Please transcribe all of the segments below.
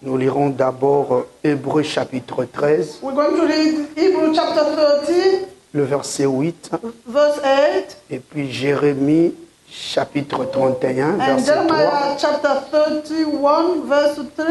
Nous lirons d'abord Hébreux chapitre 13, We're going to read Hebrew chapter 13, le verset 8, verse 8, et puis Jérémie chapitre 31, and verset 3, Jeremiah chapter 31, verse 3,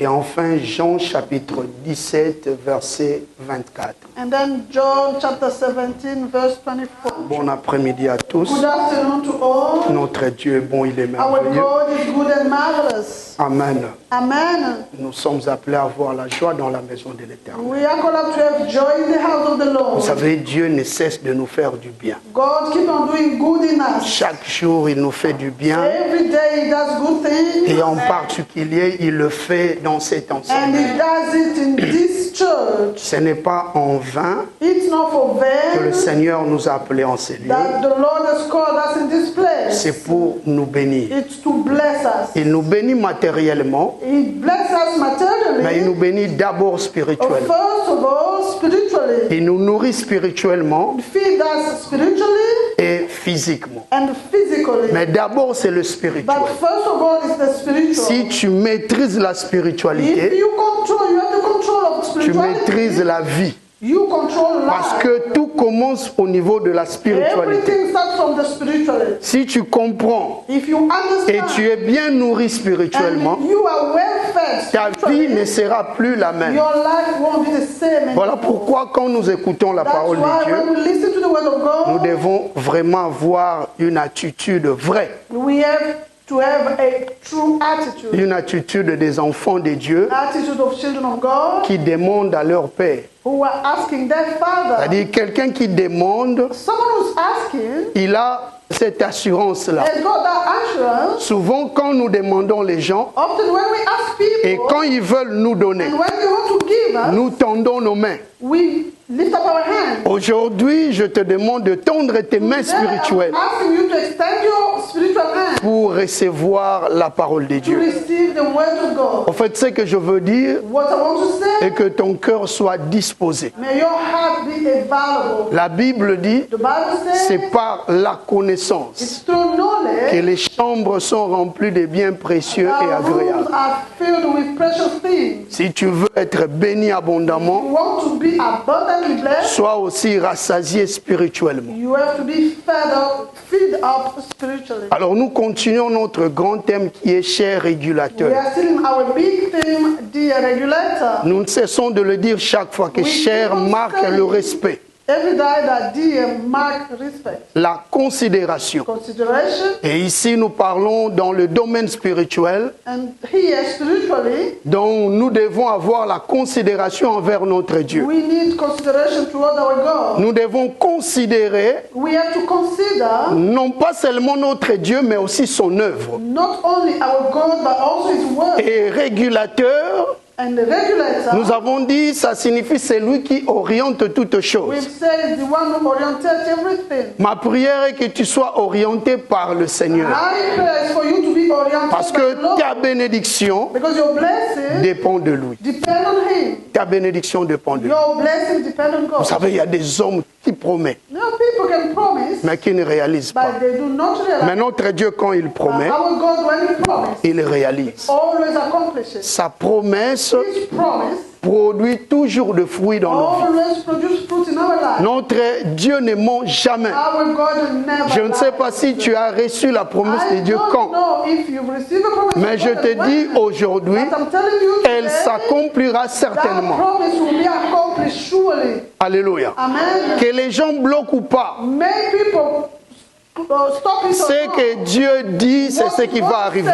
et enfin Jean chapitre 17, verset 24. and then John chapter 17, verse 24. Bon après-midi à tous. Good afternoon to all. Notre Dieu est bon, il est Our merveilleux. God is good and marvelous. Amen. Amen. Nous sommes appelés à avoir la joie dans la maison de l'Éternel. We are called to have joy in the house of the Vous Lord. savez, Dieu ne cesse de nous faire du bien. God keep on doing good in us. Chaque jour, il nous fait du bien. Every day he does good things. Et en particulier, il le fait dans cet And enseignement. he does it in this church. Ce n'est pas en vain It's not for que le them Seigneur nous a appelés en ces lieux. that the Lord has called us in this place. C'est pour nous bénir. It's to bless us. Il nous bénit matériellement, He blesses us mais il nous materially. bénit d'abord spirituellement. First of all, spiritually. Il nous nourrit spirituellement Feed us spiritually et physiquement. and physically. Mais d'abord, c'est le spirituel. But first of all, it's the spiritual. Si tu maîtrises la If spiritualité, you control, you have the control of tu maîtrises spirituality. la vie. You control Parce life. que tout commence au niveau de la spiritualité. Everything starts from the spirituality. Si tu comprends If you et understand tu es bien nourri spirituellement, and you are well fed ta vie ne spiritually, sera plus la même. your life won't be the same Voilà anymore. pourquoi quand nous écoutons la That's parole de why Dieu, when we listen to the word of nous God, devons vraiment avoir une attitude vraie, we have to have a true attitude. une attitude des enfants de Dieu Attitude of children of God qui demandent à leur Père. who are asking their Father. C'est-à-dire quelqu'un qui demande, Someone who's asking il a cette assurance-là. has got that assurance. Souvent quand nous demandons les gens Often when we ask et people quand ils veulent nous donner, and when they want to give us, nous tendons nos mains. we lift up our hands. Aujourd'hui, je te demande de tendre tes mains Then I'm spirituelles asking you to extend your spiritual hand pour recevoir la parole de to Dieu. receive the word of God. En fait, ce que je veux dire What I want to say, est que ton cœur soit disposé. may your heart be available. La Bible dit, The Bible says c'est par la connaissance it's through que knowledge les chambres sont remplies de biens précieux et our rooms agréables. are filled with precious things. Si tu veux être béni abondamment, You want to be abundantly blessed, sois aussi rassasié spirituellement. you have to be feed up spiritually. Alors nous continuons notre grand thème qui est cher We régulateur. are still in our big theme, the regulator. Nous ne cessons de le dire chaque fois que cher marque le respect, Every day that dear mark respect, la considération. consideration, Et ici nous parlons dans le domaine spirituel and here spiritually, dont nous devons avoir la considération envers notre Dieu. we need consideration toward our God. Nous devons considérer We have to consider non pas seulement notre Dieu mais aussi son œuvre. not only our God but also His word. Et régulateur, And the regulator, nous avons dit, ça signifie celui qui oriente toutes choses. we've said, is the one who orientates everything. Ma prière est que tu sois orienté par le Seigneur. My prayer is for you to be oriented Parce by the que Lord, ta bénédiction because your blessing dépend de lui. depend on Him. Ta bénédiction dépend de lui. Your blessing depend on Vous God. savez, il y a des hommes qui promettent, Now people can promise, mais qui ne réalisent pas. but they do not Mais realize. notre Dieu, quand il promet, Our God, when He promises, il réalise. always accomplishes. Sa promesse His promise produit toujours de fruits dans nos vies. always produces fruit in our life. Notre Dieu ne ment jamais. Our God never Je ne sais lies. pas si tu as reçu la promesse de I Dieu don't quand, know if you've received a promise mais of je God te and dis when, aujourd'hui, but I'm telling you elle today, s'accomplira that certainement. promise will be accomplished surely. Alléluia. Amen. Que les gens bloquent ou pas, May people stop it or ce not. que Dieu dit, c'est ce qui va arriver.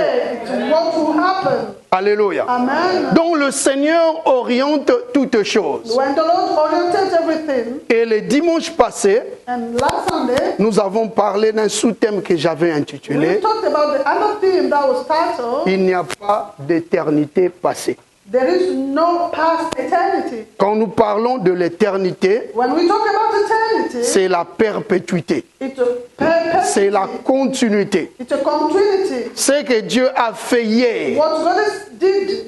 What will happen? Alléluia. Amen. Donc le Seigneur oriente toutes choses. When the Lord oriented everything, Et le dimanche passé, and last Sunday, nous avons parlé d'un sous-thème que j'avais we intitulé talked about the other theme that was titled, Il n'y a pas d'éternité passée. There is no past eternity. Quand nous parlons de l'éternité, When we talk about eternity, c'est la perpétuité, it's a perpetuity. c'est la continuité. It's a continuity. Ce que Dieu a fait hier, What God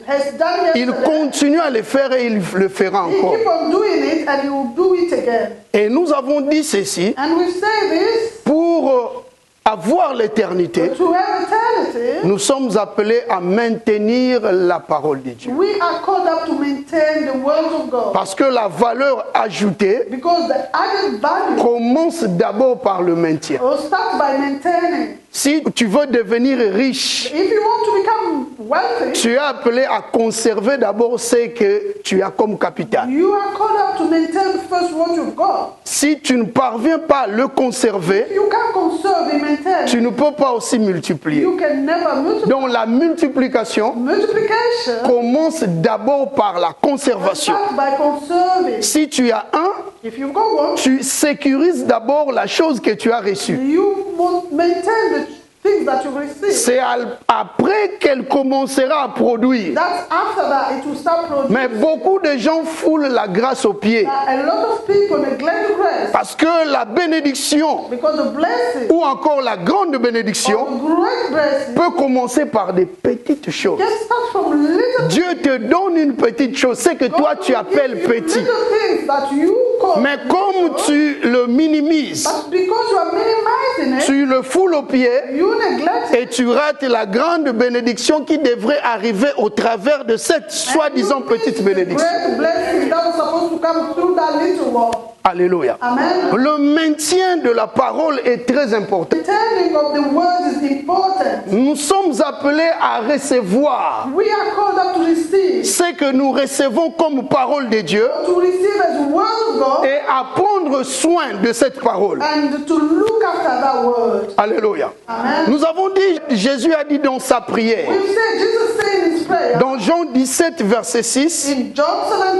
has done il yesterday, continue à le faire et il le fera He encore. keep on doing it and He will do it again. Et nous avons dit ceci And we say this pour avoir l'éternité, to have eternity, nous sommes appelés à maintenir la parole de Dieu. we are called up to maintain the word of God. Parce que la valeur ajoutée Because the added value commence d'abord par le maintien. will start by maintaining. Si tu veux devenir riche, If you want to become wealthy, tu es appelé à conserver d'abord ce que tu as comme capital. you are called up to maintain first what you've got. Si tu ne parviens pas à le conserver, You can conserve and maintain. tu ne peux pas aussi multiplier. You can never multiply. Donc la multiplication Multiplication commence d'abord par la conservation. starts by conserving. Si tu as un, If you've got one, tu sécurises d'abord la chose que tu as reçue. you must maintain the things that you receive. C'est après qu'elle commencera à produire. That's after that it will start producing. Mais beaucoup de gens foulent la grâce aux pieds. A lot of people neglect the grace Parce que la bénédiction because the blessing ou encore la grande bénédiction or the great blessing peut commencer par des petites choses. can start from little Dieu te donne une petite chose, c'est que toi tu appelles petit. little things that you call. Mais comme tu le minimises, But because you are minimizing it, tu le foules aux pieds you neglect it. et tu rates la grande bénédiction qui devrait arriver au travers de cette soi-disant petite bénédiction. Great blessing that was supposed to come through that little one. Alléluia. Amen. Le maintien de la parole est très important. The telling of the word is important. Nous sommes appelés à recevoir We are called up to receive. ce que nous recevons comme parole de Dieu To receive as word of God et à prendre soin de cette parole. and to look after that word. Alléluia. Amen. Nous avons dit, Jésus a dit dans sa prière, We've said, Jesus said in his prayer, dans Jean 17, verset 6, in John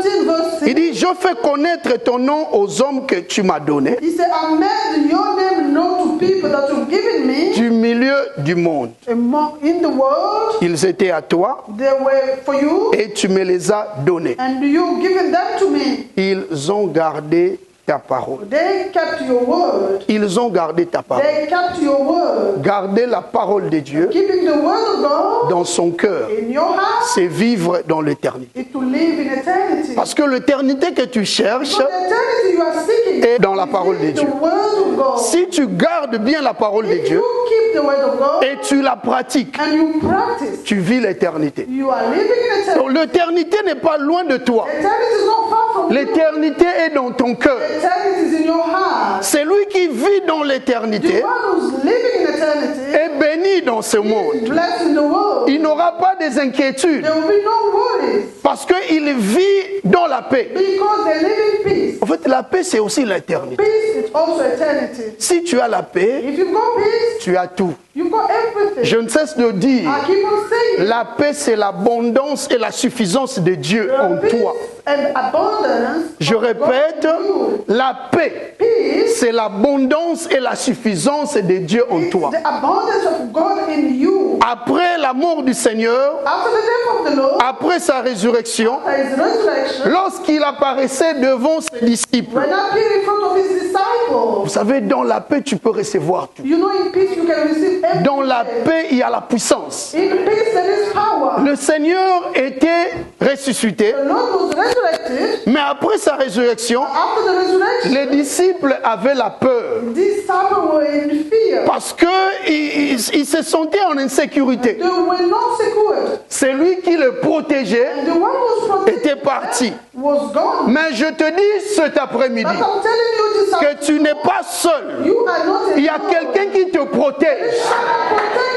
17 verse 6, il dit, je fais connaître ton nom aux hommes que tu m'as donnés he said, I made your name known to people that you've given me du milieu du monde. in the world. Ils étaient à toi They were for you, et tu me les as donnés. and you've given them to me. Ils ont gardé ta parole. They kept your word. Ils ont gardé ta parole. They kept your word. Garder la parole de Dieu Keeping the word of God dans son cœur, in your heart c'est vivre dans l'éternité. is to live in eternity. Parce que l'éternité que tu cherches So the eternity you are seeking est dans la parole de is Dieu. the word of God. Si tu gardes bien la parole de If Dieu you keep the word of God et tu la pratiques, and you practice, tu vis l'éternité. you are living in eternity. Donc l'éternité n'est pas loin de toi. Eternity is not far from you. L'éternité est dans ton cœur. Eternity is in your heart. C'est lui qui vit dans The l'éternité one who's living in eternity est béni dans ce is monde. blessed in the world. Il n'aura pas des inquiétudes There will be no worries parce qu'il vit dans la paix. because they live in peace. En fait, la paix, c'est aussi l'éternité. Peace is also eternity. Si tu as la paix, If you've got peace, tu as tout. you've got everything. Je ne cesse de dire, I keep on saying la paix, c'est l'abondance et la suffisance de Dieu en peace toi. and abundance. Je of God répète, in you. la paix, Peace, c'est l'abondance et la suffisance de Dieu en toi. the abundance of God in you. Après la mort du Seigneur, After the death of the Lord, après sa résurrection, there is resurrection. lorsqu'il apparaissait devant ses disciples, When I appeared in front of his disciples, vous savez, dans la paix, tu peux recevoir tout. you know, in peace you can receive everything. Dans la paix, il y a la puissance. In peace there is power. Le Seigneur était ressuscité, The Lord was resurrected. mais après sa résurrection, After the resurrection, les disciples avaient la peur these disciples were in fear. parce qu'ils se sentaient en insécurité. They were not secured. C'est lui qui le protégeait, The one who was protected était parti. was gone. Mais je te dis cet après-midi But I'm telling you this, que tu n'es pas seul. you are not Il y a quelqu'un qui te protège.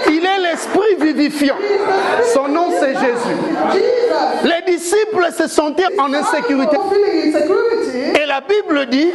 Il est l'esprit vivifiant. Son nom c'est Jésus. Jesus. Les disciples se sentaient en insécurité. Feeling insecurity. Et la Bible dit,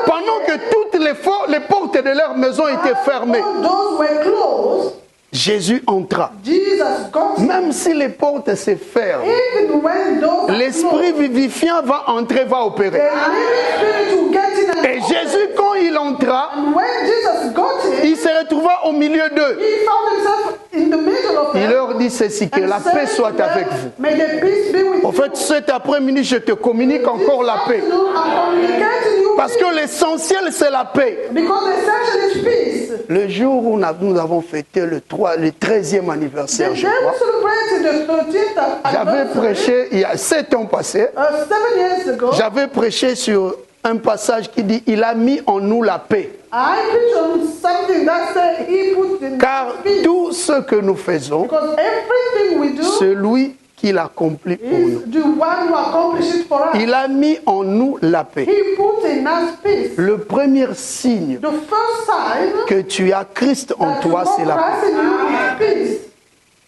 pendant que toutes les portes de leur maison étaient fermées, All doors were closed. Jésus entra. Jesus got Même si les portes se ferment, even when doors are l'esprit closed. vivifiant va entrer, va The opérer. living spirit will get in and Et Jésus, quand il entra, And when Jesus got it, il se retrouva au milieu d'eux. he found himself in the middle of Il them. leur dit ceci, que la paix soit avec vous. May the peace be with En fait, cet après-midi, je te communique encore la paix. you. I'm communicating you Parce que l'essentiel, c'est la paix. because the essential is peace. Le jour où nous avons fêté le 13e anniversaire, The je day we crois, celebrated the 13th j'avais anniversary, prêché, il y a 7 ans passés, 7 years ago, j'avais prêché sur un passage qui dit, il a mis en nous la paix. I preach on something that said he put in Car peace. tout ce que nous faisons, Because everything we do c'est lui qui l'accomplit pour nous. is the one who accomplishes it for us. Il a mis en nous la paix. He put in us peace. Le premier signe The first sign que tu as Christ en that you toi, got c'est la paix. Christ in you is peace.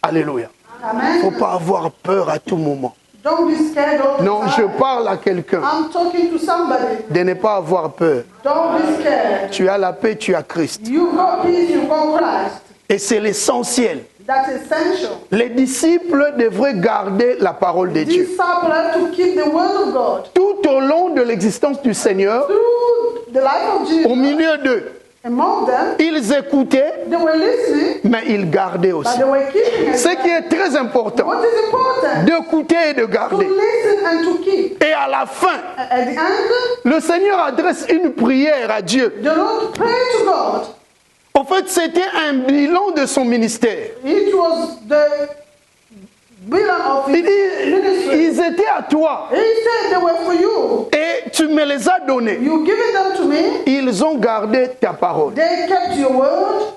Alléluia. Il ne Amen. faut pas avoir peur à tout moment. Don't be scared all the Non, je time. parle à quelqu'un I'm talking to somebody. de ne pas avoir peur. Don't be scared. Tu as la paix, tu as Christ. You got peace, you got Christ. Et c'est l'essentiel. That's essential. Les disciples devraient garder la parole de Dieu. Disciples have to keep the word of God. Tout au long de l'existence du Seigneur, Through the life of Jesus, au milieu d'eux, among them, ils écoutaient, they were listening, mais ils gardaient but aussi. they were keeping it. Ce qui est très important, What is important? d'écouter et de To garder. listen and to keep. Et à la fin, At the end, le Seigneur adresse une prière à Dieu. the Lord prayed to God. En fait, c'était un bilan de son ministère. It was the bill of Il his dit, ministry. ils étaient à toi He said they were for you. et tu me les as donnés. You given them to me. Ils ont gardé ta parole. They kept your word.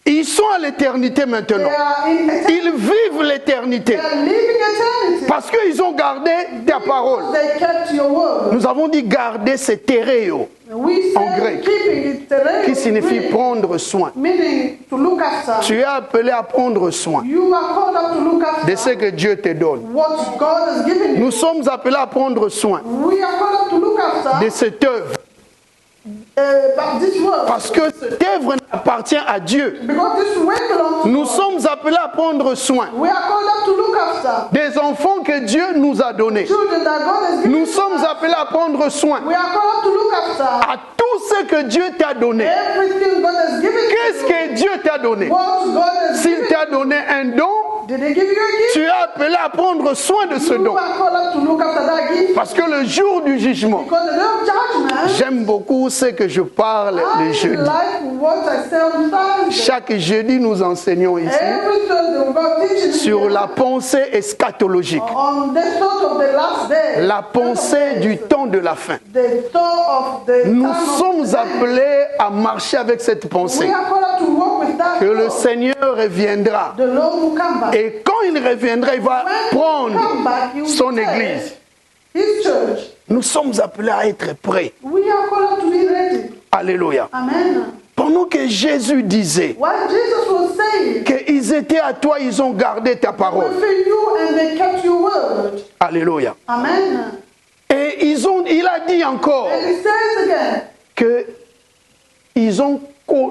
Ils sont à l'éternité They maintenant. are in eternity. Ils vivent l'éternité They are living eternity. parce qu'ils ont gardé ta parole. They kept your word. Nous avons dit garder, c'est tereo, We En said grec, keeping it qui signifie prendre soin. meaning to look after. Tu es appelé à prendre soin You are called up to look de after ce que Dieu te donne. what God has given you. Nous sommes appelés à prendre soin We are called up to look after de cette œuvre this word. parce que cette œuvre appartient à Dieu. Because this word belongs to Nous God. sommes appelés à prendre soin We are called up to look after des enfants que Dieu nous a donnés. children that God has given Nous to sommes us. appelés à prendre soin We are called up to look after à tout ce que Dieu t'a donné. everything God has given Qu'est-ce to you. que Dieu t'a donné? What God has S'il given t'a donné un don, you. Did He give you a gift? tu es appelé à prendre soin de ce You don. are called up to look after that gift. Parce que le jour du jugement, Because the day of judgment, j'aime beaucoup ce que je parle le I jeudi. like what I say on Thursday. Chaque jeudi, nous enseignons ici Every Thursday we go teaching sur here la pensée eschatologique, on the thought of the last day. la pensée du temps de la fin. The thought of the Nous time of sommes the day. appelés à marcher avec cette We pensée, are called up to walk with that que le thought. Seigneur reviendra. The Lord will come back. Et quand il reviendra, il va When he prendre come back, he will son take église. His church. Nous sommes appelés à être prêts. We are called up to be ready. Alléluia. Amen. Pendant que Jésus disait What Jesus was saying, qu'ils étaient à toi, ils ont gardé ta we parole. feel you and they kept your word. Alléluia. Amen. Et il a dit encore And he says again, que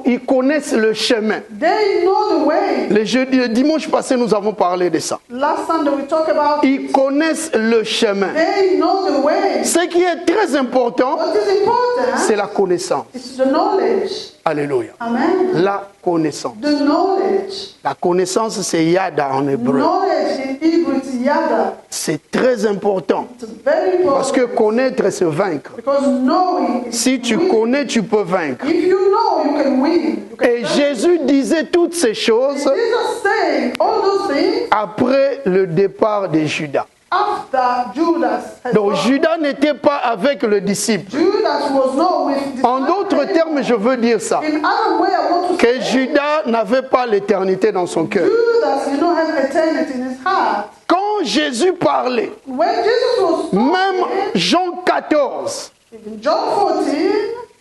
ils connaissent le chemin. they know the way. Le dimanche passé, nous avons parlé de ça. Last Sunday we talked about Ils connaissent le chemin. they know the way. Ce qui est très important, What is important c'est la connaissance. is the knowledge. Alléluia. Amen. La connaissance. The knowledge. La connaissance, c'est yada en hébreu. Knowledge in Hebrew is yada. C'est très important. It's very important. Parce que connaître, c'est vaincre. Because knowing is Si tu win. connais, tu peux vaincre. If you know, you can win. You can Et Jésus disait toutes ces choses Jesus saying all those things après le départ de Judas. after Judas has Donc gone. Judas n'était pas avec le disciple. Judas was not with En d'autres termes, je veux dire ça. In other way, I want to Que say Judas n'avait pas l'éternité dans son cœur. Judas, have eternity in his heart. Quand Jésus parlait, When Jesus was même talking, Jean 14, in John 14,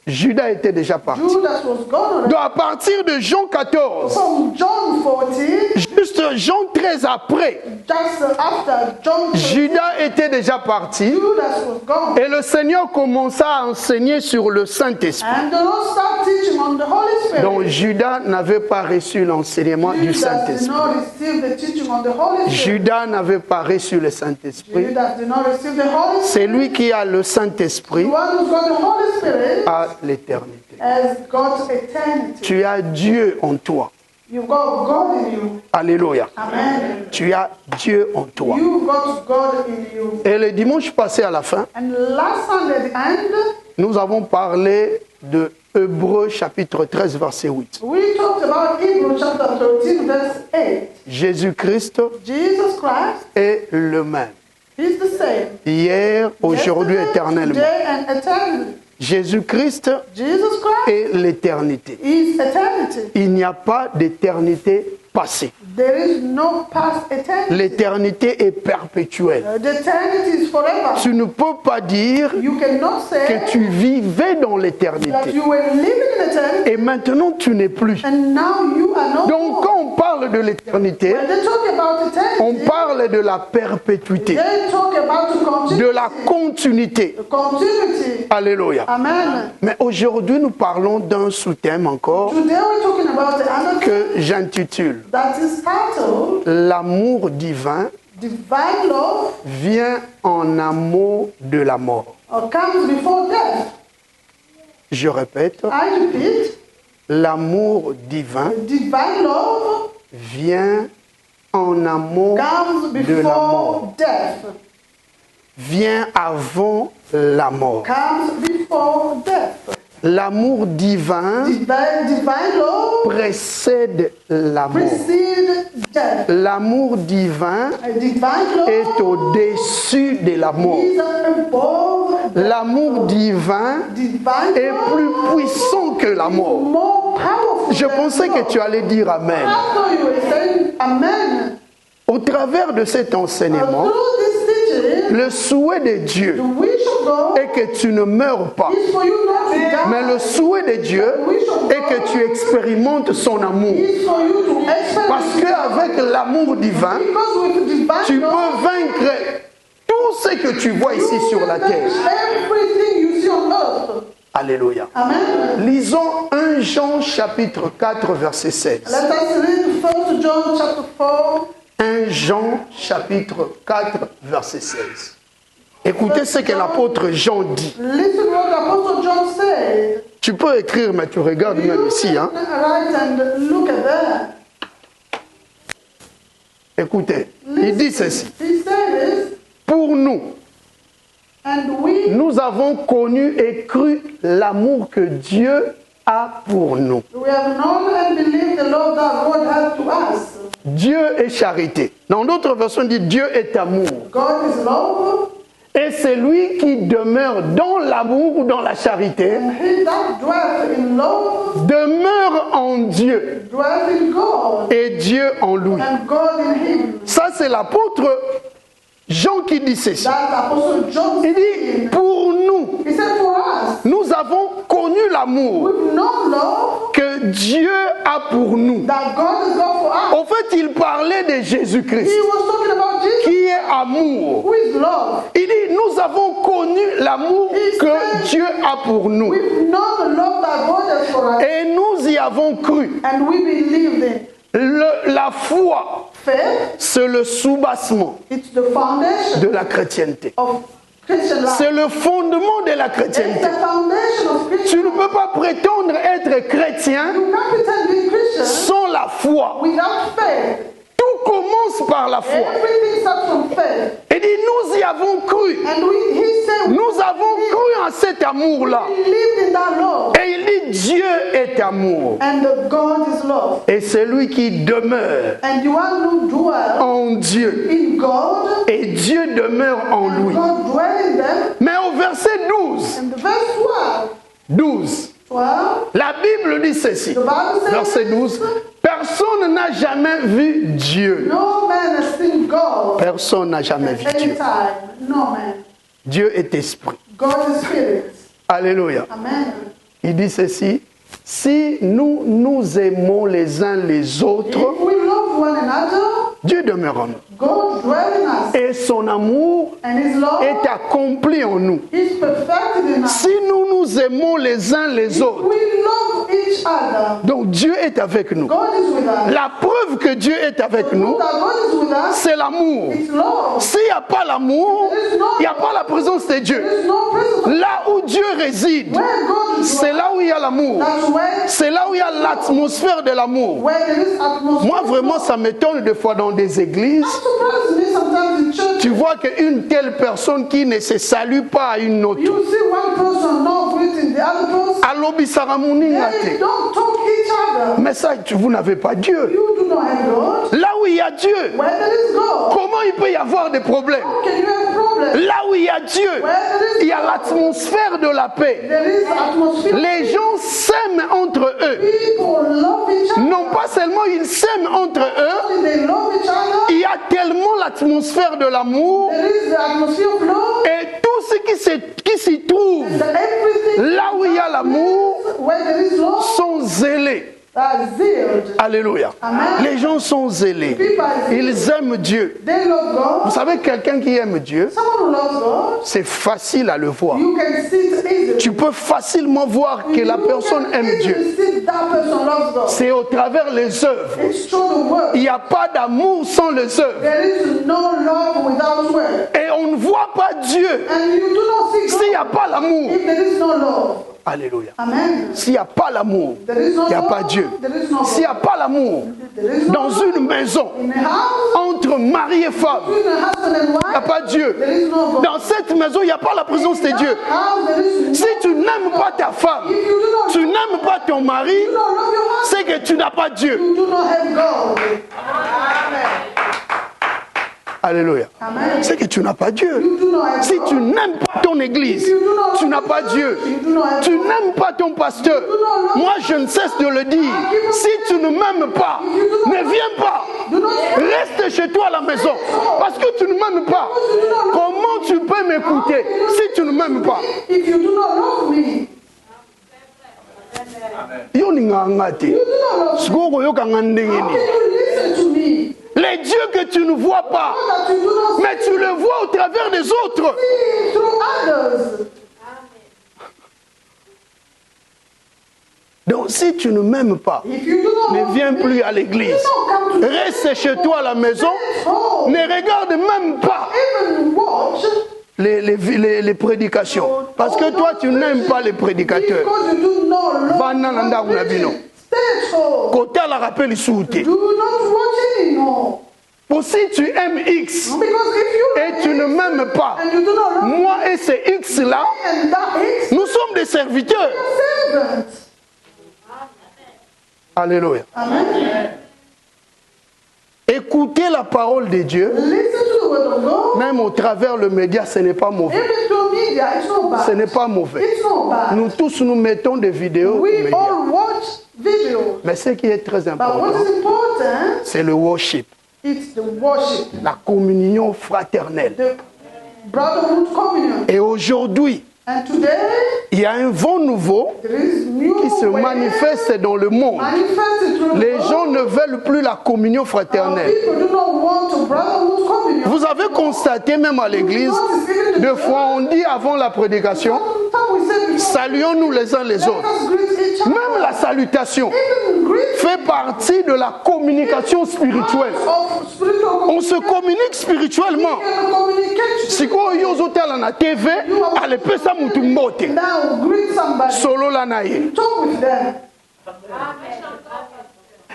Judas était déjà parti. Judas was gone already. Donc à partir de Jean 14, From John 14, juste Jean 13 après, just after John 13, Judas était déjà parti. Judas was gone. Et le Seigneur commença à enseigner sur le Saint-Esprit. And the Lord started teaching on the Holy Spirit. Donc Judas n'avait pas reçu l'enseignement du Judas did Saint-Esprit. not receive the teaching on the Holy Spirit. Judas n'avait pas reçu le Saint-Esprit. Judas did not receive the Holy Spirit. C'est lui qui a le Saint-Esprit The one who's got the Holy Spirit à l'éternité. has got eternity. Tu as Dieu en toi. You've got God in you. Alléluia. Amen. Tu as Dieu en toi. You've got God in you. Et le dimanche passé à la fin, And last Sunday at the end, nous avons parlé de Hébreux chapitre 13 verset 8. we talked about Hebrews chapter 13, verse 8. Jésus-Christ Jesus Christ est le même He's the same. hier, aujourd'hui, Yesterday, éternellement. today, and eternity. Jésus-Christ Jesus Christ est l'éternité. is eternity. Il n'y a pas d'éternité passée. There is no past eternity. L'éternité est perpétuelle. The eternity is forever. Tu ne peux pas dire You cannot say que tu vivais dans that l'éternité. you were living in eternity Et maintenant, tu n'es plus. and now you are no Donc, more. quand on parle de l'éternité, When they talk about on eternity, parle de la perpétuité, they talk about the continuity. de la continuité. The continuity. Alléluia. Amen. Mais aujourd'hui, nous parlons d'un sous-thème encore Today we're talking about another que j'intitule that is titled L'amour divin Divine Love vient en amour de la mort. or comes before death. Je répète, I repeat, l'amour divin divine love vient en amour comes de la mort. before death. Vient avant la mort. Comes before death. L'amour divin Divine love précède la mort. precedes death. L'amour divin Divine love est au-dessus de la mort. is above death. L'amour divin Divine est love plus puissant que la mort. more powerful. Je than pensais que love. tu allais dire Amen. I thought you were saying amen. Au travers de cet enseignement, Through this teaching, le souhait de Dieu the wish of God est que tu ne meurs pas. is for you not to die. Mais le souhait de Dieu est que tu expérimentes son amour. Is for you to experience. Parce qu'avec l'amour divin, Because with divine tu love, peux vaincre tout ce que tu vois ici sur la terre. everything you see on earth. Alléluia. Amen. Lisons 1 Jean chapitre 4 verset 16. Let us read 1 John chapter 4. 1 Jean chapitre 4 verset 16. Écoutez ce que l'apôtre Jean dit. Listen what the Apostle John said. Tu peux écrire, mais tu regardes même ici. Hein? Write and look at that. Écoutez, il dit ceci. He said this, Pour nous, and we nous avons connu et cru l'amour que Dieu a pour nous. have known and believed the love that God has to us. Dieu est charité. Dans d'autres versions, il dit Dieu est amour. God is love, Et c'est lui qui demeure dans l'amour ou dans la charité, and he that dwells in love demeure en Dieu dwells in God, et Dieu en lui. and God in him. Ça, c'est l'apôtre Jean qui dit ceci. That Apostle John Il dit, said. pour nous, He said for us, nous avons connu l'amour we've known love que Dieu a pour nous. that God is God for us. En fait, il parlait de Jésus-Christ, He was talking about Jesus, qui est amour. who is love. Il dit, nous avons connu l'amour que Dieu a pour nous. We've known the love that God has for us, Et nous y avons cru. and we believed in. La foi, Faith, c'est le soubassement it's the foundation de la chrétienté. of Christian life. C'est le fondement de la It's chrétienté. the foundation of Tu Christian ne life. peux pas prétendre être chrétien You can't pretend to be Christian sans la foi. without faith. Tout commence par la foi. Everything starts from faith. Et dit, nous y avons cru. And he said, Nous avons cru en cet amour-là. we believed in that love. Et il dit, Dieu est amour. And God is love. Et c'est lui qui demeure And the one who dwells en Dieu. in God, Et Dieu demeure en lui. God dwells in them. Mais au verset 12, And the verse 12, 12, la Bible dit ceci. the Bible says, Verset 12. Personne n'a jamais vu Dieu. no man has seen God Personne n'a jamais vu at any Dieu. time. No man. Dieu est esprit. God is spirit. Alléluia. Amen. Il dit ceci. Si nous nous aimons les uns les autres, If we love one another, Dieu demeure en nous. God dwells in us. Et son amour And his love est accompli en nous. is perfected in us. Si nous nous aimons les uns les If autres, we love each other, donc Dieu est avec nous. God is with us. La preuve que Dieu est avec nous, That God is with us, c'est l'amour. it's love. S'il n'y a pas l'amour, il n'y a pas la présence de Dieu. There is no presence of Là où Dieu réside, where God is. c'est là où il y a l'amour. That's where C'est là où il y a l'atmosphère de l'amour. there is atmosphere. Moi, vraiment, ça m'étonne des fois dans des églises. Surprise me sometimes in church. Tu vois qu'une telle personne qui ne se salue pas à une autre. You see one person not greeting the other person. Alobi saramuningate. They don't talk each other. Mais ça, vous n'avez pas Dieu. You do not have God. Là où il y a Dieu, Where there is God, comment il peut y avoir des problèmes? can you have problem. Là où il y a Dieu, il y a l'atmosphère de la paix. There is atmosphere. Les gens s'aiment entre eux. People love each other. Non pas seulement ils s'aiment entre eux, They love each other. il y a tellement l'atmosphère de l'amour There is the atmosphere of love. et tout ce qui s'y trouve Everything là où il y a l'amour where there is love, sont zélés. zealed. Alléluia. Amen. Les gens sont zélés. Ils aiment Dieu. They love Vous God. savez, quelqu'un qui aime Dieu, Someone who loves God, c'est facile à le voir. you can see it easily. Tu peux facilement voir que la personne aime Dieu. You see that person loves God. C'est au travers les œuvres. It's through the word. Il n'y a pas d'amour sans les œuvres. There is no love without word. Et on ne voit pas Dieu And you do not see s'il n'y God a pas l'amour. if there is no love. Alléluia. Amen. S'il n'y a pas l'amour, There is no il n'y a pas love, Dieu. there is no S'il n'y a God. pas l'amour There is no dans love une maison, in a house, entre mari et femme, between a husband and il n'y a wife, pas Dieu. there is no God. Dans cette maison, il n'y a pas la présence de Dieu. House, there is Si tu n'aimes pas ta femme, if you do not tu n'aimes pas ton mari, love your husband, c'est que tu n'as pas Dieu. you do not have God. Alléluia. Amen. C'est que tu n'as pas Dieu. You do not have Si God. tu n'aimes pas ton église, tu n'as pas Dieu. You do not have Tu God. n'aimes pas ton pasteur. Moi, je ne cesse de le dire. Si tu ne m'aimes pas, ne viens pas. Reste chez toi à la maison. Parce que tu ne m'aimes pas. Comment tu peux m'écouter si tu ne m'aimes pas? If you do not love me, Yo ninganga te. you do not love me. Sikoyo yokanga ndenge How ni. can you listen to me? Les dieux que tu ne vois pas, That you do not mais tu le vois au travers des autres. see through others. Donc si tu ne m'aimes pas, If you do not ne love viens me, plus à l'église. you don't come to Reste chez toi à la maison. home. Ne regarde même pas Even watch les prédications. Parce que toi, tu n'aimes pas les prédicateurs. because you do not love Vana na ndako na bino. Stay at home. Côté à la rappel ici. Do not watch anymore. Pour si tu aimes X Because if you et tu ne m'aimes pas, and you do not love moi et ces X là, and that is nous sommes des serviteurs. servant. Alléluia. Amen. Écoutez la parole de Dieu, Listen to the word of God. même au travers le média, ce n'est pas mauvais. Even through media, it's not bad. Ce n'est pas mauvais. It's not bad. Nous tous, nous mettons des vidéos au We média. all watch videos. Mais ce qui est très But what important, is important, c'est le worship, it's the worship, la communion fraternelle. the brotherhood communion. Et aujourd'hui, And today, il y a un vent nouveau there is new qui se way manifeste dans le monde. manifested through the Les world. gens ne veulent plus la communion Our fraternelle. people do not want to brotherhood communion. Vous avez constaté même à l'église, deux fois on dit avant la prédication, Sometimes we say before, saluons-nous les uns les let autres. us greet each other. Même la salutation Even greet fait partie de la communication spirituelle. of spiritual On se communique spirituellement. communication. Sikoyo yo ozotala na TV, alepesa mutu mbote. Now greet somebody. Solo la na ye. Talk with them.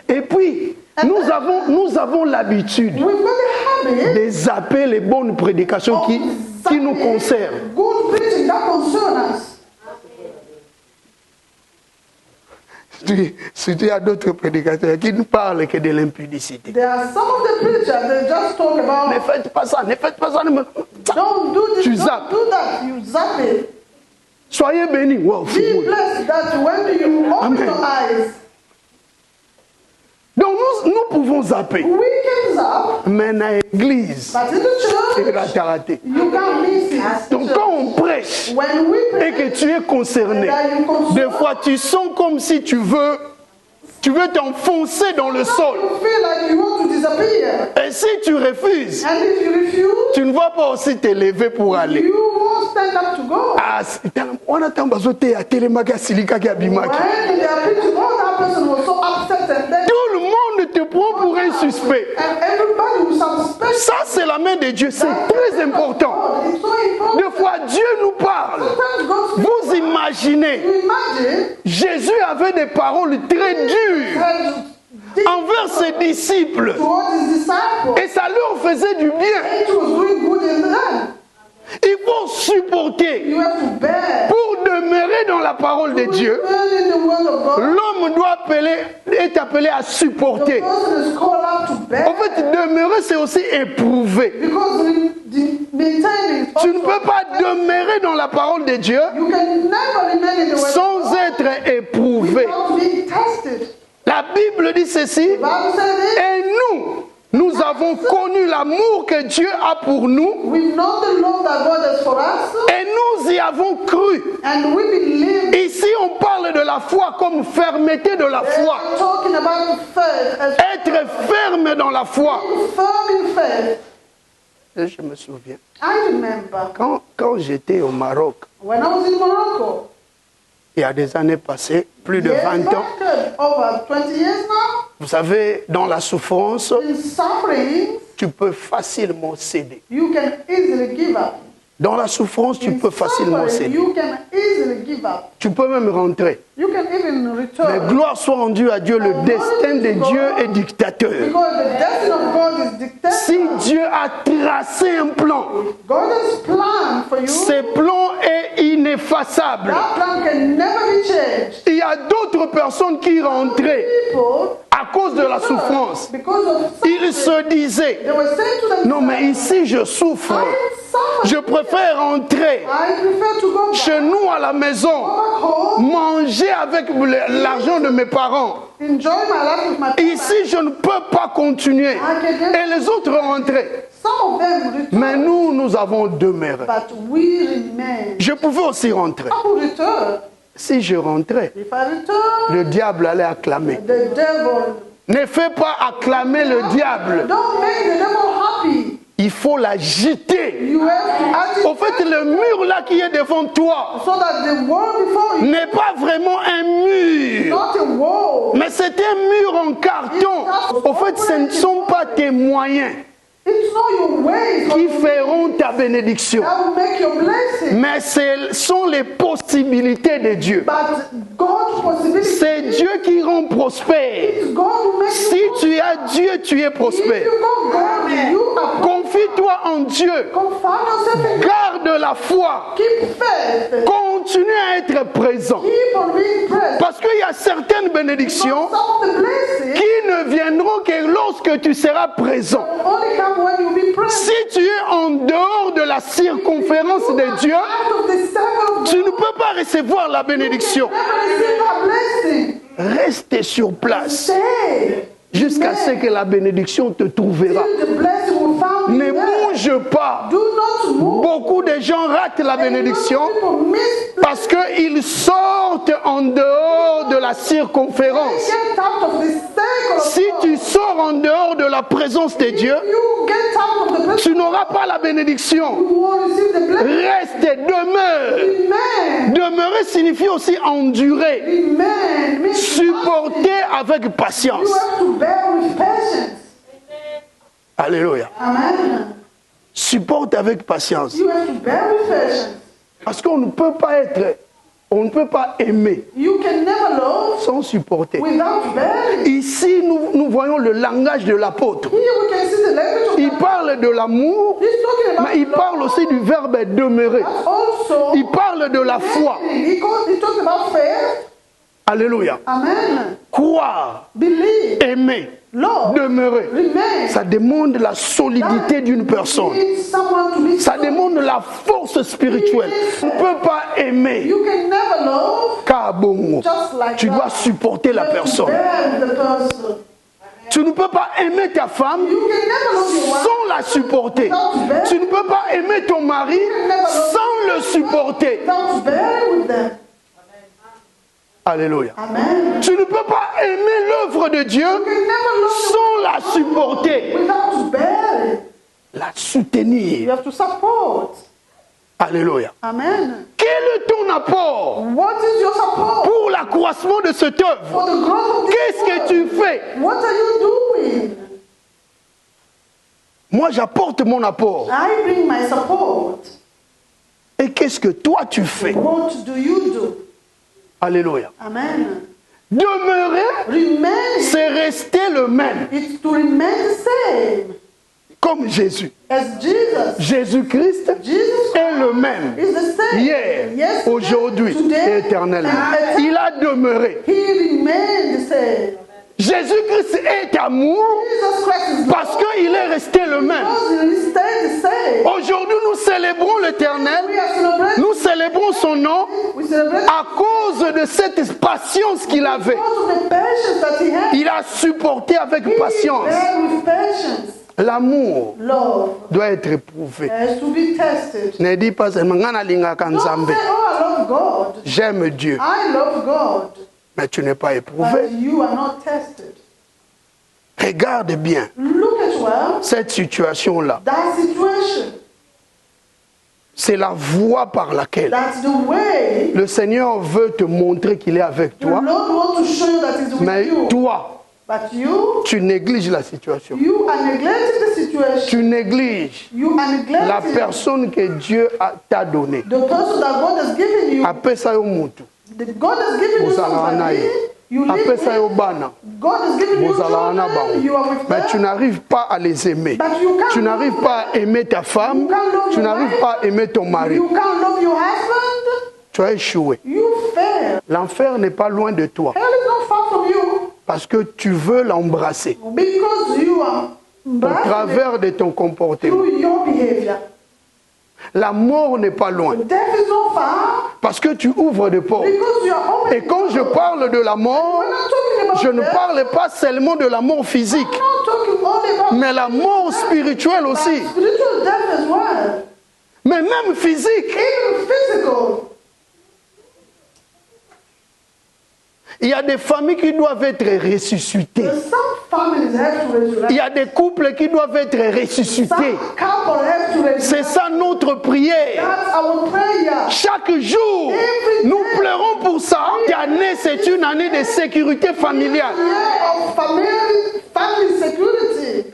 Et puis, nous avons l'habitude We've got a habit de zapper les bonnes prédications qui nous concernent. good preaching that concern us. Surtout, il y a d'autres prédicateurs qui ne parlent que de l'impudicité. There are some of the preachers that just talk Ne about faites pas ça, ne faites pas ça. don't do this, Tu don't zappes. do that. You zap it. Soyez bénis. Wow, Be blessed that when you open Amen. your eyes, donc nous pouvons zapper. we can zap, Mais dans l'église, but in the c'est church, la raté. you can't miss it. Donc quand on prêche When we et pray, que tu es concerné, that you concern, des fois tu sens comme si tu veux t'enfoncer dans le sol. you feel like you want to disappear. Et si tu refuses, And if you refuse, tu ne vas pas aussi te lever pour aller. you won't stand up to go. Ah, on attend bazote à télémaga silika ki abimaki. When they are preaching, oh, that person was so upset and then Tout le monde te prend pour un suspect. and everybody will suspect. Ça, c'est la main de Dieu. C'est très important. It's so important. Des fois, Dieu nous parle. Sometimes God speaks. Vous imaginez, You imagine Jésus avait des paroles très dures that envers ses disciples. towards his disciples, Et ça leur faisait du bien. it was doing good in them. Il faut supporter You have to bear pour demeurer dans la la parole de Dieu, Learning the word of God, l'homme est appelé à the supporter. person is called out to bear. En fait, demeurer, c'est aussi éprouver. Because maintaining is Tu ne also, peux pas demeurer dans la parole de Dieu you can never remain in the word sans of God être éprouvé. without being tested. La Bible dit ceci, The Bible says this, et nous avons connu l'amour que Dieu a pour nous, we've known the love that God has for us, et nous y avons cru. and we believe. Ici, on parle de la foi comme fermeté de la foi. We're talking about faith as Être ferme dans la foi. firm in faith. Et je me souviens, I remember quand j'étais au Maroc, when I was in Morocco, il y a des années passées, plus de 20 ans, back, over 20 years now, vous savez, dans la souffrance, in suffering, tu peux facilement céder. you can easily give up. Dans la souffrance, tu In peux facilement suffering, céder. you can easily give up. Tu peux même rentrer. You can even Mais return. gloire soit rendue à Dieu, le destin de Dieu est dictateur. Because the destiny of God is dictated. Si Dieu a tracé un plan, God has planned for you. ce plan est ineffaçable. That plan can never be changed. Il y a d'autres personnes qui rentraient People, à cause de la souffrance. because of Ils suffering, se disaient, they were saying to themselves, non mais ici je souffre. I suffer. Je préfère rentrer I prefer to go back chez nous à la maison, home, manger avec l'argent de mes parents. enjoy my life with my parents. Ici, je ne peux pas continuer. Et les autres rentraient. Some of them return, Mais nous avons demeuré. but we remain. Je pouvais aussi rentrer. I will return. Si je rentrais, If I return, le diable allait acclamer. the devil. Ne fais pas acclamer le diable. Don't make the devil happy. Il faut l'agiter. You have to Au fait, le mur là qui est devant toi so that the wall before you n'est pas vraiment un mur. not a wall. Mais c'est un mur en carton. Au fait, ce ne sont pas tes moyens It's not your ways qui feront ta bénédiction. that will make your blessing. Mais ce sont les possibilités de Dieu. But God's possibility. C'est Dieu qui rend prospère. God will make Si you. tu as Dieu, tu es If prospère. you go God, you are. Confie-toi en Dieu. Confine yourself in God. Garde la foi. Keep faith. Continue à être présent. Keep on being present. Parce qu'il y a certaines bénédictions Some of the blessings qui ne viendront que lorsque tu seras présent. only come when you be present. Si tu es en dehors de la circonférence de Dieu, Out of the circle of tu ne peux pas recevoir la bénédiction. receive a blessing. Reste sur place Stay. jusqu'à ce que la bénédiction te trouvera. Till the blessing will find Ne you there. bouge pas. Do not move. Beaucoup de gens ratent la bénédiction People miss. parce qu'ils sortent en dehors de la circonférence. Get out of the circle of Si God. tu sors en dehors de la présence de Dieu, You get out of the blessing. tu n'auras pas la bénédiction. You will receive the blessing. Reste, demeure. Amen. Demeurer signifie aussi endurer, Amen. Means supporter avec you patience. have to bear with patience. Alléluia. Amen. Supporte avec patience. You have to bear with patience. Parce qu'on ne peut pas on ne peut pas aimer You can never love sans supporter. without bearing. Ici, nous voyons le langage de l'apôtre. Here we can see the language of Il God. parle de l'amour, He's talking about mais il parle aussi du verbe demeurer. also. Il parle de la foi. He talks about faith. Alléluia. Amen. Croire, Believe. aimer, Love. demeurer. Remain. Ça demande la solidité d'une personne. Need someone to be Ça demande la force spirituelle. On ne peut pas aimer You can never love Kabongo. just like Tu dois that. supporter la You have to personne. bear the person. Tu ne peux pas aimer ta femme You can never love your wife sans la supporter. Tu ne peux pas aimer ton mari sans le supporter. without bearing with them. Alléluia. Amen. Tu ne peux pas aimer l'œuvre de Dieu You can never love sans la supporter, without bearing. la You soutenir. have to support. Alléluia. Amen. Quel est ton apport What is your support pour l'accroissement de cette œuvre? for the growth of this Qu'est-ce que world? tu fais? What are you doing? Moi, j'apporte mon apport. I bring my support. Et qu'est-ce que toi tu fais? What do you do? Alléluia. Amen. Demeurer, Remain. c'est rester le même, It's to remain the same comme Jésus. as Jesus. Jésus-Christ, Jesus est le même is the same. hier, Yesterday, aujourd'hui today, et éternellement. and Il a demeuré. He remained the same. Jésus-Christ est amour Jesus Christ is parce qu'il est resté le même. because He stayed the same. Aujourd'hui, nous célébrons l'Éternel. We are celebrating. Nous célébrons son nom We celebrate à cause de cette patience qu'il avait. because of the patience that He had. Il a supporté avec He patience. bear with patience. L'amour Love doit être éprouvé. has to be tested. Ne dis pas seulement Ngana lingaka Don't say, Nzambe. oh, I love God. J'aime Dieu, I love God. mais tu n'es pas But éprouvé. you are not tested. Regarde bien Look at well cette situation-là. that situation. C'est la voie par laquelle That's the way le Seigneur veut te montrer qu'il est avec the toi. Lord wants to show you that He's with Mais you. toi, But you tu négliges la situation. are neglecting the situation. Tu négliges You are la neglecting personne que Dieu t'a donnée. the person that God has given you. Apesa yo mutu. God has given you Bozala somebody. naye. You live Apesa yo with. bana. God has given you Bozala na children. bango. You are with Mais tu them. n'arrives pas à les aimer. But you can't Tu n'arrives love pas à aimer ta femme. You can't love Tu your n'arrives wife. pas à aimer ton mari. You can't love your husband. Tu as échoué. You fail. L'enfer n'est pas loin de toi. Hell is not far from you Parce que tu veux l'embrasser because you are au embracing travers de ton it comportement. through your behavior. La mort n'est pas loin. Death is not far Parce que tu ouvres des portes. because you are open. Et quand je parle de la mort, We're not talking about je ne death. parle pas seulement de la mort physique, I'm not talking only about mais la mort spirituelle aussi. spiritual death as well. Mais même physique. Even physical. Il y a des familles qui doivent être ressuscitées. Some families have to resurrect. Il y a des couples qui doivent être ressuscités. Some couple have to resurrect. C'est ça notre prière. That's our prayer. Chaque jour, nous pleurons pour ça. Cette année, c'est une année de sécurité familiale. Year of family security.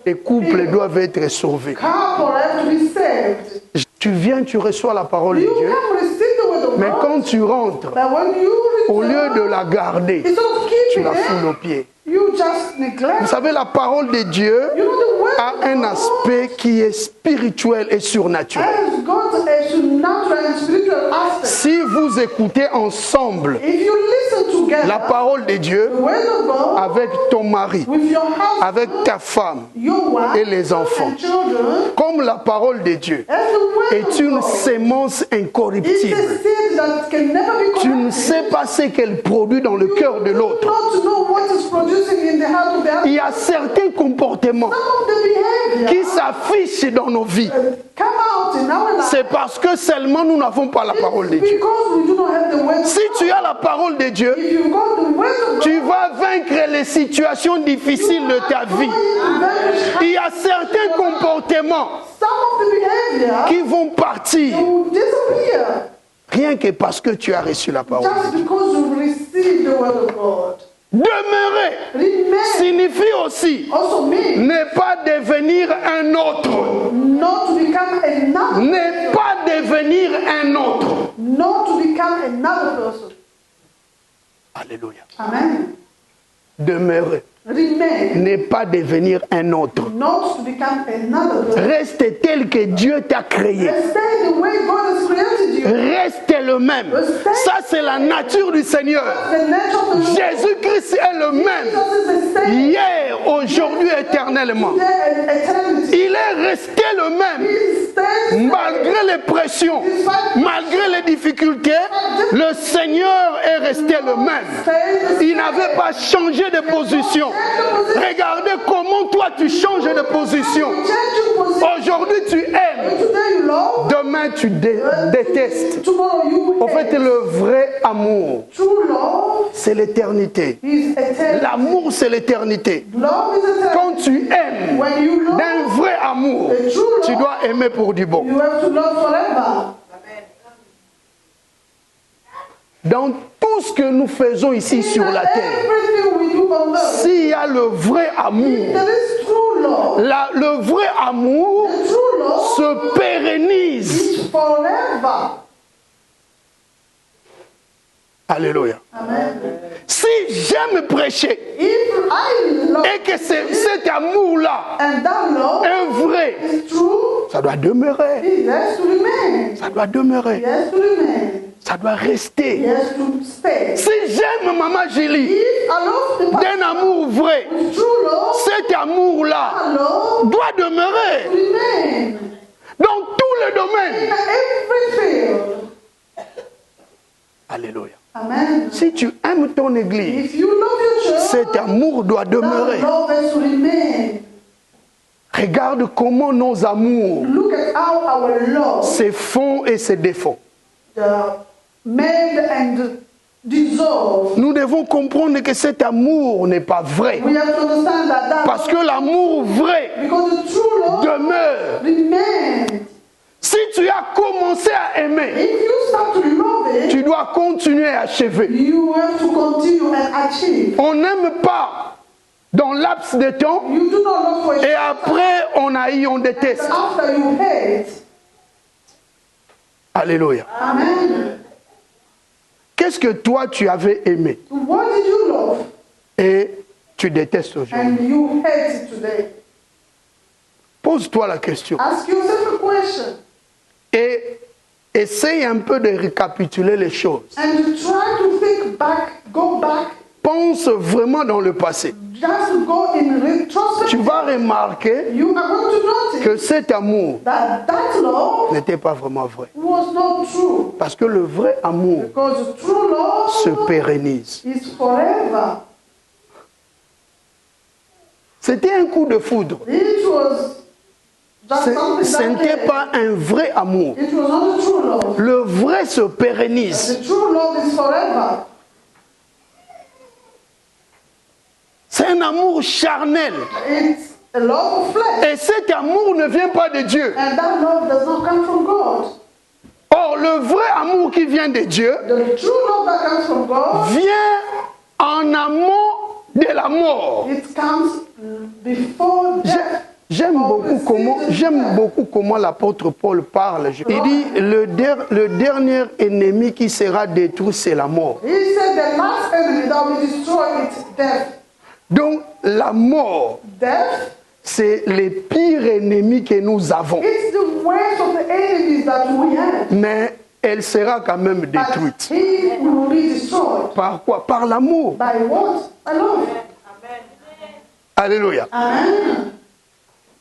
Les couples doivent être sauvés. Couple have to be saved. Tu viens, tu reçois la parole de You Dieu. can receive the word of Mais God. quand tu rentres, But when you au return, lieu de la garder, instead of tu keeping la foules aux it, pieds. you just neglect. Vous savez, la parole de Dieu You know the word a un aspect qui est spirituel et surnaturel. has got a supernatural and spiritual aspect. Si vous écoutez ensemble If you listen together, la parole de Dieu the word of God avec ton mari, with your husband, avec ta femme, your wife, et les enfants, and children, comme la parole de Dieu as the word est of une God, sémence it's a incorruptible, seed that can never be tu ne corrupted. sais pas ce qu'elle produit dans le cœur de l'autre. Not to know what is producing in the heart of the other. Il y a certains comportements Some of the behavior qui s'affichent dans nos vies. come out in our life C'est parce que seulement nous n'avons pas la parole de Dieu. because we do not have the word. Si tu as la parole de Dieu, If you've got the word of God, tu vas vaincre les situations difficiles de ta vie. Il y a certains comportements some of the behavior qui vont partir will disappear rien que parce que tu as reçu la parole. just because you received the word of God. Demeurer Remain signifie aussi also means ne pas devenir un autre. not to become another, Ne pas devenir un autre. not to become another person. Alléluia. Amen. Demeurer. Remain, Ne pas devenir un autre. not to become another person. Reste tel que Dieu t'a créé. Stay the way God has created you. Reste le même. Ça, c'est la nature du Seigneur. The nature of the Lord. Jésus-Christ est le même. Jesus is the same Hier, aujourd'hui, éternellement. today and eternity. Il est resté le même. He stays Malgré les pressions, malgré les difficultés, le Seigneur est resté le même. Il n'avait pas changé de position. Regardez comment toi tu changes de position. change your position. Aujourd'hui tu aimes, Today you love, demain tu détestes. tomorrow you En hate. fait, le vrai amour, True love c'est l'éternité. is eternal. L'amour, c'est l'éternité. Love is eternal. Quand tu aimes When you love, d'un vrai amour, tu dois aimer pour du bon. you have to love forever. Dans tout ce que nous faisons ici sur la terre, Everything we do on earth, s'il y a le vrai amour, there is true love. le vrai amour True love se pérennise. is forever. Alléluia. Amen. Si j'aime prêcher if I love et que cet amour-là and that love est vrai, is true, ça doit demeurer. it has to remain. Ça doit demeurer. It has to remain. Ça doit rester. It has to stay. Si j'aime Maman Julie If I love the d'un amour vrai, with true love, cet amour-là I love doit demeurer remain dans tous les in domaines. every field. Alléluia. Amen. Si tu aimes ton église, If you love your church, cet amour doit demeurer. that love has to remain. Regarde comment nos amours Look at how our love se font et se défont. made and dissolved. Nous devons comprendre que cet amour n'est pas vrai. We have to understand that Parce que l'amour vrai because the true love demeure. remains. Si tu as commencé à aimer, If you start to love it, tu dois continuer à achever. you have to continue and achieve. On n'aime pas dans laps de temps You do not love for et each après on haït, on déteste. after you hate. Alléluia. Amen. Qu'est-ce que toi tu avais aimé What did you love et tu détestes aujourd'hui? and you hate it today? Pose-toi la question Ask yourself a question et essaye un peu de récapituler les choses. and try to think back, go back, Pense vraiment dans le passé. just go in Tu retrospective. vas remarquer You are going to notice que cet amour that love n'était pas vraiment vrai. was not true. Parce que le vrai amour Because the true love se pérennise. is forever. C'était un coup de foudre. It was just something Ce that n'était came. pas un vrai amour. It was not a true love. Le vrai se pérennise. The true love is forever. C'est un amour charnel. It's a love of flesh. Et cet amour ne vient pas de Dieu. And that love does not come from God. Or, le vrai amour qui vient de Dieu The true love that comes from God, vient en amont de la mort. it comes before death. J'aime beaucoup comment l'apôtre Paul parle. Il dit le dernier ennemi qui sera détruit, c'est la mort. He said the last enemy that will destroy it, death. Donc la mort, Death, c'est le pire ennemi que nous avons. it's the worst of the enemies that we have. Mais elle sera quand même But détruite. he will be destroyed. Par quoi? Par l'amour. By what? By love. Alléluia. Amen.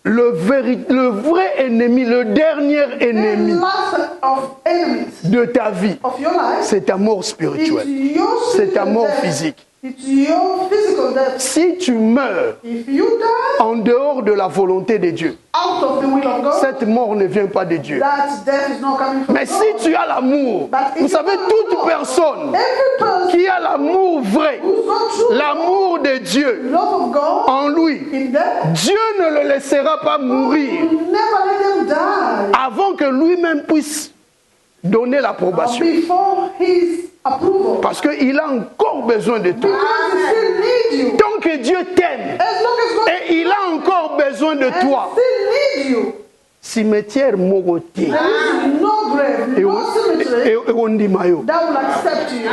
Le vrai ennemi, le dernier The ennemi last of enemies de ta vie, of your life, c'est ta mort it's spirituelle. your C'est ta physical mort death. physique. It's your physical death. Si tu meurs If you die en dehors de la volonté de Dieu, out of the will of God, cette mort ne vient pas de Dieu. that death is not coming from Mais God. si tu as l'amour, But if vous savez, you have toute love, personne every person qui a l'amour vrai, who's got true l'amour de Dieu love of God en lui, in them, Dieu ne le laissera pas mourir will never let them die avant que lui-même puisse donner l'approbation. before his approval. Parce qu'il a encore besoin de toi. Because he still needs you. Tant que Dieu t'aime As long as God et il a encore besoin de toi, still needs you, cimetière Mogoté there is no grave, et no cemetery Ondimayo, that will accept you.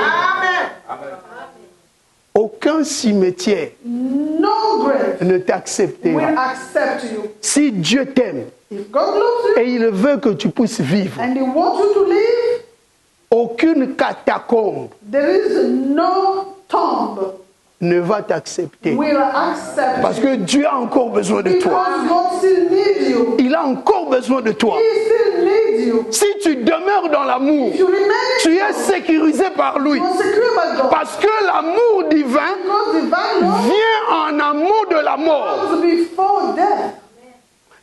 aucun cimetière No grave ne will t'acceptera. accept you. Si Dieu t'aime If God loves you et il veut que tu puisses vivre, and he wants you to live, aucune catacombe there is no tomb ne va t'accepter. will accept Parce you. que Dieu a encore besoin de toi. Because God still needs you. Il a encore besoin de toi. He still needs you. Si tu demeures dans l'amour, If you remain tu in es God, sécurisé par lui. you are secure by God. Parce que l'amour divin Because divine love vient en amont de la mort. comes before death.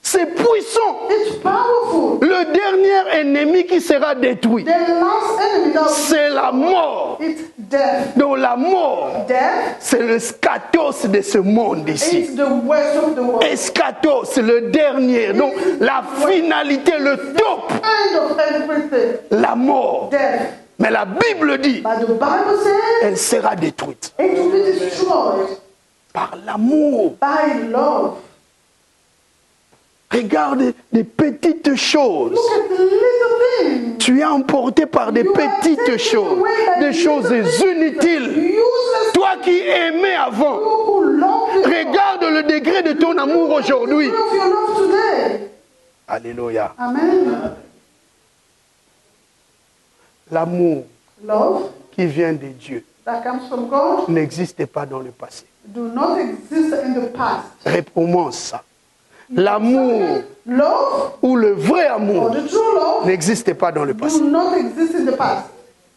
C'est puissant. It's powerful. Le dernier ennemi qui sera détruit, The last enemy that c'est la mort. it's death. Donc la mort, Death c'est le scatos de ce monde ici. is the worst of the world. Eschatos, le dernier. Donc la finalité, le top, End of everything. la mort. Death. Mais la Bible dit, But the Bible says elle sera détruite it will be destroyed par l'amour. by love. Regarde des petites choses. Look at the little things. Tu es emporté par des You are petites taken choses, away by des choses little things, inutiles. useless Tu Toi qui aimais avant, who loved before, regarde le degré de ton amour aujourd'hui. of your love today. Alléluia. Amen. L'amour Love qui vient de Dieu that comes from God n'existe pas dans le passé. do not exist in the past. Recommence ça. L'amour Love ou le vrai or amour the true love n'existe pas dans le passé. do not exist in the past.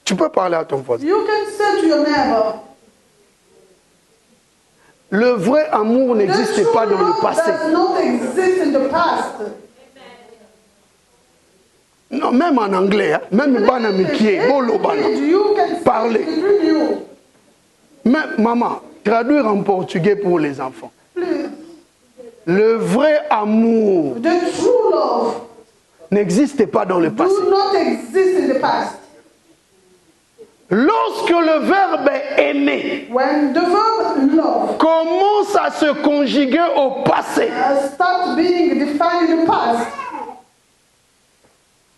Tu peux parler à ton voisin. You can say to your neighbor, Le vrai amour the n'existe true pas dans le love passé. does not exist in the past. Non, même en anglais, hein, même bana mikie, bolo bana. You can Parlez. speak between you. Même maman, traduire en portugais pour les enfants. Please. Le vrai amour The true love n'existe pas dans le passé. do not exist in the past. Lorsque le verbe aimer When the verb love commence à se conjuguer au passé, starts being defined in the past,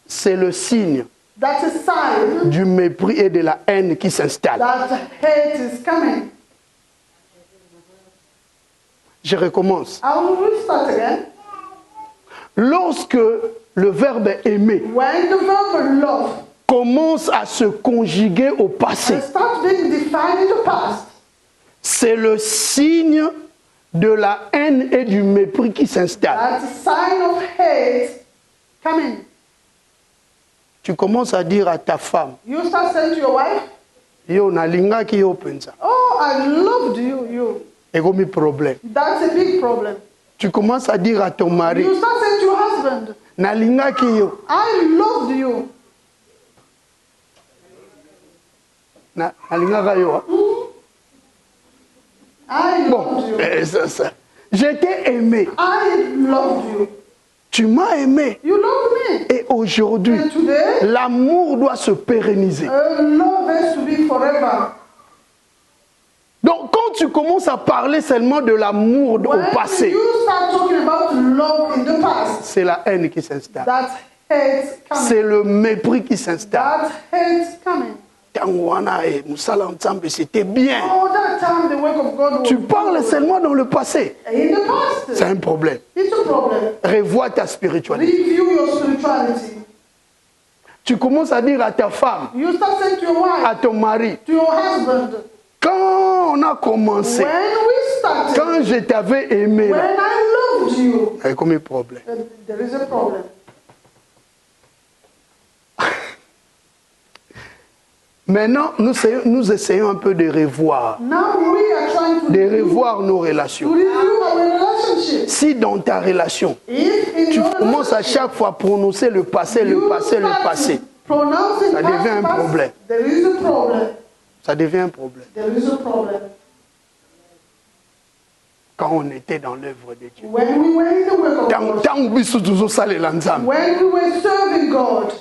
c'est le signe that's a sign du mépris et de la haine qui s'installe. that hate is coming. Je recommence. I will restart again. Lorsque le verbe aimer When the verb love commence à se conjuguer au passé, starts being defined in the past, c'est le signe de la haine et du mépris qui s'installe. that's a sign of hate coming. Tu commences à dire à ta femme, You start saying to your wife, yo nalingaki yo penza, oh, I loved you. ekomi problème. That's a big problem. Tu commences à dire à ton mari, You start saying to your husband, nalingaki yo, I loved you. nalingaka yo. Hein? I Bon, loved you. ça. Je t'ai aimé, I loved you. tu m'as aimé. You loved me. Et aujourd'hui, And today, l'amour doit se pérenniser. love has to be forever. Donc quand tu commences à parler seulement de l'amour au When passé, you start talking about love in the past, c'est la haine qui s'installe. that's hate coming. C'est le mépris qui s'installe. That's hate coming. Tango wana, Moussala Nzambe, c'était bien. Oh, that time the work of God was Tu parles seulement dans le passé. in the past. C'est un problème. It's a problem. Revois ta spiritualité. Review your spirituality. Tu commences à dire à ta femme, You start saying to your wife, à ton mari, to your husband, quand on a commencé, when we started, quand je t'avais aimé, when là, I loved you, il y a combien de problèmes? there is a problem. Maintenant, nous essayons un peu de revoir, Now we are trying to de review revoir nos relations. our relationship. Si dans ta relation, If in tu your commences à relationship, chaque fois à prononcer le passé, le passé, le passé, pronouncing ça devient un past, problème. there is a problem. ça devient un problème. There is a problem. Quand on était dans l'œuvre de Dieu. When we were in the work of God, Tant biso tozosalela Nzambe. when we were serving God,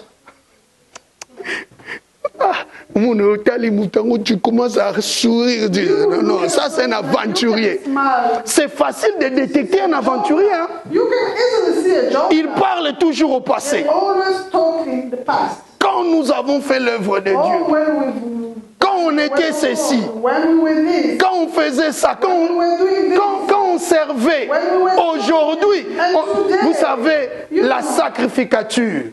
Mon otali mutango, tu commences à sourire. Non, non, ça c'est un aventurier. smile. C'est facile de détecter un aventurier. Hein? You can easily see a job. Il parle toujours au passé. Always talk in the past. Quand nous avons fait l'œuvre de Oh, Dieu, when we quand on était ceci, when we were this, quand on faisait ça, quand when we were doing this, quand on servait, aujourd'hui, vous savez, la sacrificature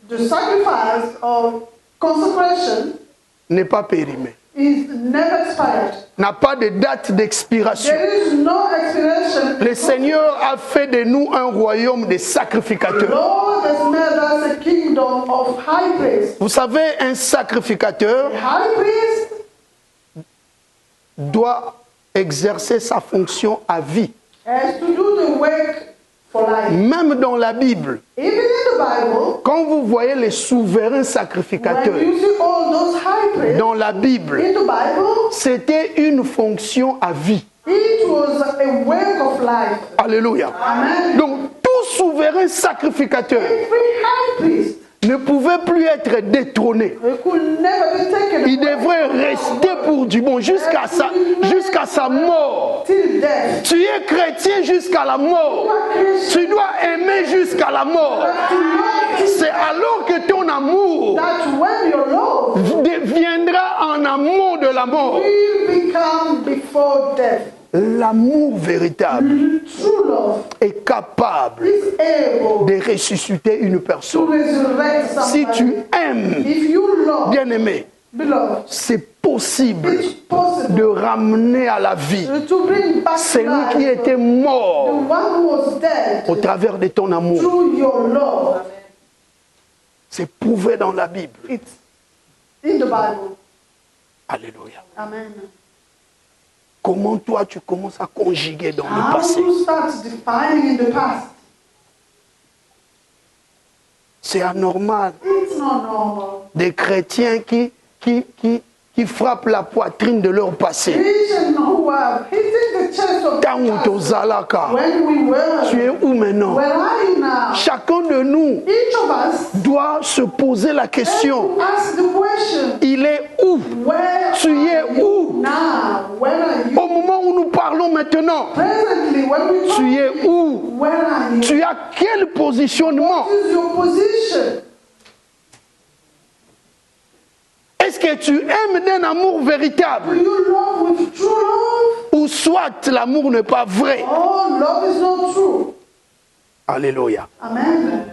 the sacrifice of consecration n'est pas périmée, is never expired. n'a pas de date d'expiration. There is no expiration. Le Seigneur a fait de nous un royaume de sacrificateurs. Lord has made us a kingdom of high priests. Vous savez, un sacrificateur High priest doit exercer sa fonction à vie. has to do the work for life. Même dans la Bible, Even in the Bible, quand vous voyez les souverains sacrificateurs when you see all those high priests dans la Bible, in the Bible, c'était une fonction à vie. it was a work of life. Alléluia. Amen. Donc, tout souverain sacrificateur Every high priest ne pouvait plus être détrôné. could never be taken Il away devrait rester pour du bon jusqu'à sa mort. till death. Tu es chrétien jusqu'à la mort. Tu dois aimer jusqu'à la mort. C'est alors que ton amour That when your love deviendra en amour de la mort. will become before death. L'amour véritable True love est capable is able de ressusciter une to personne. resurrect Si somebody. tu aimes, If you love, bien-aimé, beloved, c'est possible it's possible de ramener à la vie to bring back to celui qui life était the mort one who was dead au travers de ton amour. through your love. C'est prouvé dans la Bible. It's in the Bible. Alléluia. Amen. Comment toi tu commences à conjuguer dans le How passé? you start defining in the past? C'est anormal. It's not normal. Des chrétiens qui frappent la poitrine de leur passé. Christians who are hitting the chest of the Tangu past. tozalaka. When we Tu were, es où maintenant? where are you now? Chacun de nous Each of us doit se poser la question. ask the question, Il est où? where Tu es are you où? now? Where are you? Au moment où nous parlons maintenant, Presently, when we talk, tu es où? where are you? Tu as quel positionnement? What is your position? Est-ce que tu aimes d'un amour Do véritable? you love with true love? Ou soit l'amour n'est pas vrai? Oh, love is not true. Alléluia. Amen.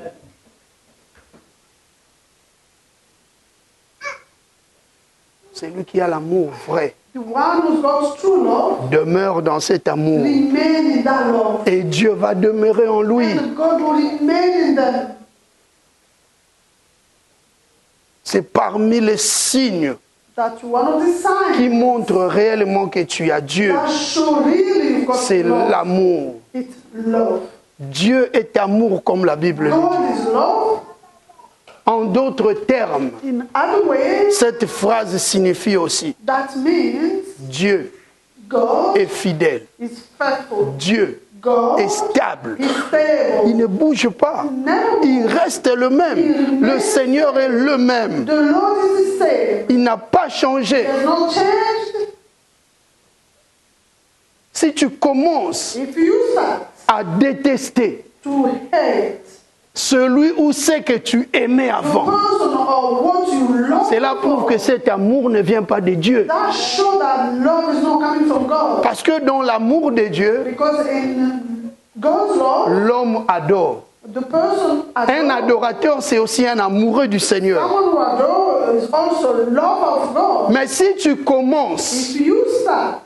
Celui qui a l'amour vrai The one who's got true love, demeure dans cet amour. remain in that love. Et Dieu va demeurer en lui. And God will remain in them. C'est parmi les signes That's one of the signs qui montrent réellement que tu as Dieu. that show really you've got C'est love. l'amour. It's love. Dieu est amour comme la Bible le dit. God is love. En d'autres termes, In other ways, cette phrase signifie aussi that means Dieu God est fidèle. is faithful. Dieu God est stable. is stable. Il ne bouge pas. Never Il reste le même. Le Seigneur est le même. The Lord is the same. Il n'a pas changé. There's no change. Si tu commences If you start à détester to hate celui ou ce que tu aimais the avant, person or what you love, cela prouve que cet amour ne vient pas de Dieu. that show that love is not coming from God. Parce que dans l'amour de Dieu, Because in God's love, l'homme adore. the person Un adorateur, c'est aussi un amoureux du Seigneur. someone who adores is also love of God. Mais si tu commences, If you start,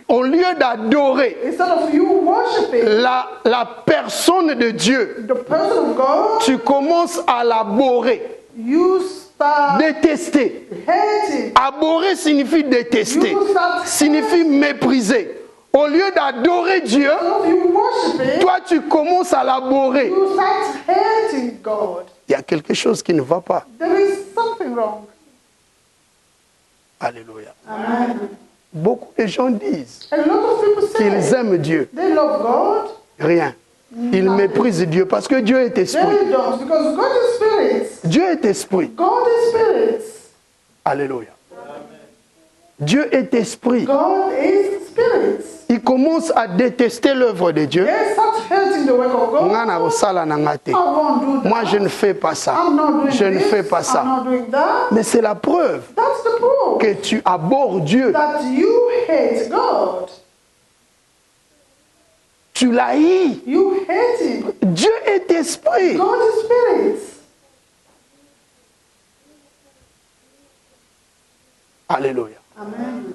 au lieu d'adorer instead of you worshiping la personne de Dieu, the person of God, tu commences à l'aborer, you start détester. hating. Abhorrer signifie détester, You start signifie mépriser. Au lieu d'adorer Dieu, instead of you worshiping, toi tu commences à l'aborer. you start hating God. Il y a quelque chose qui ne va pas. There is something wrong. Alléluia. Amen. Beaucoup de gens disent A lot of people qu'ils say aiment Dieu. they love God. Rien. Ils méprisent Dieu parce que Dieu est esprit. They don't, because God is spirit. Dieu est esprit. God is spirit. Alléluia. Dieu est esprit. God is spirit. Il commence à détester l'œuvre de Dieu. They start hating the work of God. Nga na kosala na nga te. I won't do that. Moi, je ne fais pas ça. I'm not doing Je ne this. fais pas ça. I'm not doing that. Mais c'est la preuve That's the proof que tu abhorres Dieu. that you hate God. Tu l'haïs. You hate Him. Dieu est esprit. God is spirit. Alléluia. Amen.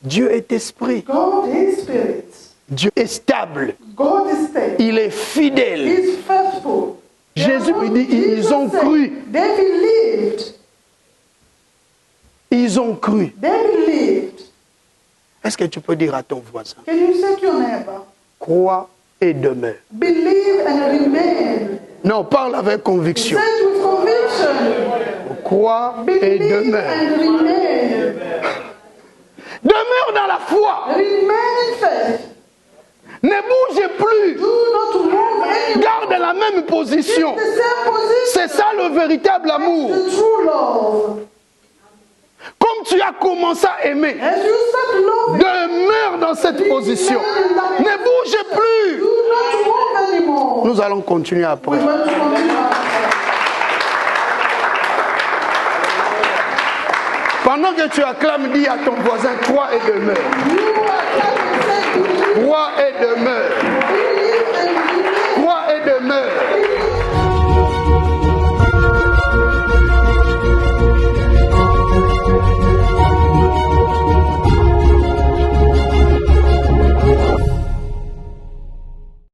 Dieu est esprit. God is spirit. Dieu est stable. God is stable. Il est fidèle. He's faithful. Jésus lui dit, ils ont cru. They believed. Ils ont cru. They believed. Est-ce que tu peux dire à ton voisin, Can you say to your neighbor, crois et demeure. believe and remain? Non, parle avec Say conviction. it with conviction. Crois et Believe demeure. and remain. Demeure dans la foi. Remain in faith. Ne bouge plus. Do not move anymore. Garde la même position. The same position. C'est ça le véritable amour. The true love. Comme tu as commencé à aimer, As you start loving, demeure dans cette position. Ne bouge plus. do not move anymore. Nous allons continuer après. We're going to continue. Pendant que tu acclames, dis à ton voisin, crois et demeure. You are clapping, say, believe. Crois et demeure.